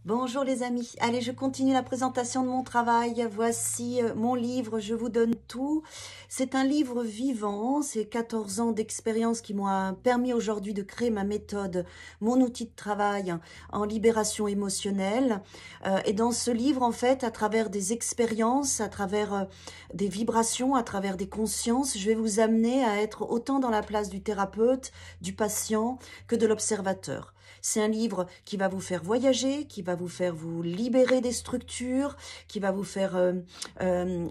Bonjour les amis, allez je continue la présentation de mon travail, voici mon livre, je vous donne tout. C'est un livre vivant, c'est 14 ans d'expérience qui m'ont permis aujourd'hui de créer ma méthode, mon outil de travail en libération émotionnelle. Et dans ce livre en fait, à travers des expériences, à travers des vibrations, à travers des consciences, je vais vous amener à être autant dans la place du thérapeute, du patient que de l'observateur. C'est un livre qui va vous faire voyager, qui va vous faire vous libérer des structures, qui va vous faire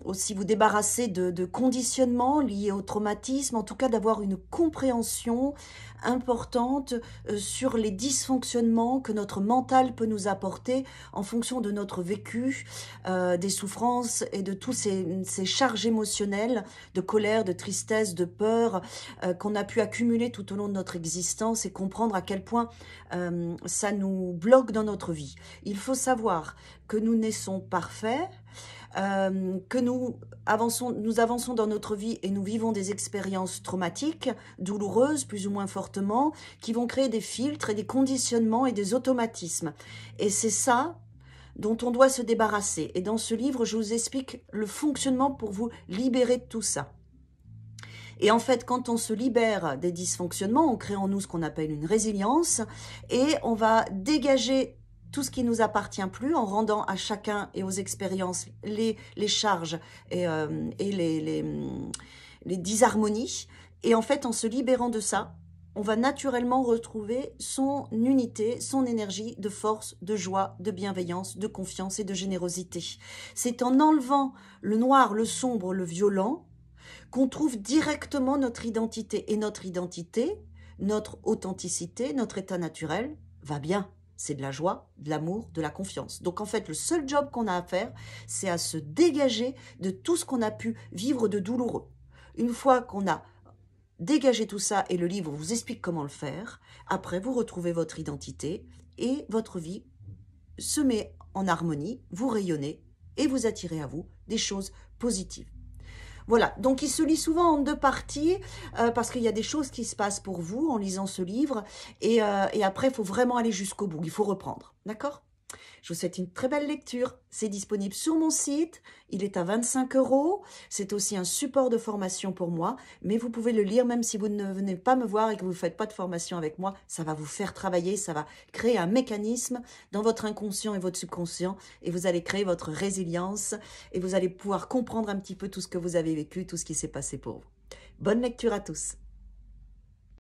aussi vous débarrasser de conditionnements liés au traumatisme, en tout cas d'avoir une compréhension importante sur les dysfonctionnements que notre mental peut nous apporter en fonction de notre vécu, des souffrances et de tous ces charges émotionnelles de colère, de tristesse, de peur qu'on a pu accumuler tout au long de notre existence et comprendre à quel point ça nous bloque dans notre vie. Il faut savoir que nous naissons parfaits, que nous avançons dans notre vie et nous vivons des expériences traumatiques, douloureuses, plus ou moins fortement, qui vont créer des filtres et des conditionnements et des automatismes. Et c'est ça dont on doit se débarrasser. Et dans ce livre, je vous explique le fonctionnement pour vous libérer de tout ça. Et en fait, quand on se libère des dysfonctionnements, on crée en nous ce qu'on appelle une résilience et on va dégager tout ce qui ne nous appartient plus en rendant à chacun et aux expériences les charges et les disharmonies. Et en fait, en se libérant de ça, on va naturellement retrouver son unité, son énergie de force, de joie, de bienveillance, de confiance et de générosité. C'est en enlevant le noir, le sombre, le violent, qu'on trouve directement notre identité. Et notre identité, notre authenticité, notre état naturel va bien. C'est de la joie, de l'amour, de la confiance. Donc en fait, le seul job qu'on a à faire, c'est à se dégager de tout ce qu'on a pu vivre de douloureux. Une fois qu'on a dégagé tout ça, et le livre vous explique comment le faire, après vous retrouvez votre identité et votre vie se met en harmonie, vous rayonnez et vous attirez à vous des choses positives. Voilà, donc il se lit souvent en deux parties parce qu'il y a des choses qui se passent pour vous en lisant ce livre et après, il faut vraiment aller jusqu'au bout, il faut reprendre, d'accord? Je vous souhaite une très belle lecture, c'est disponible sur mon site, il est à 25 €, c'est aussi un support de formation pour moi, mais vous pouvez le lire même si vous ne venez pas me voir et que vous ne faites pas de formation avec moi, ça va vous faire travailler, ça va créer un mécanisme dans votre inconscient et votre subconscient et vous allez créer votre résilience et vous allez pouvoir comprendre un petit peu tout ce que vous avez vécu, tout ce qui s'est passé pour vous. Bonne lecture à tous.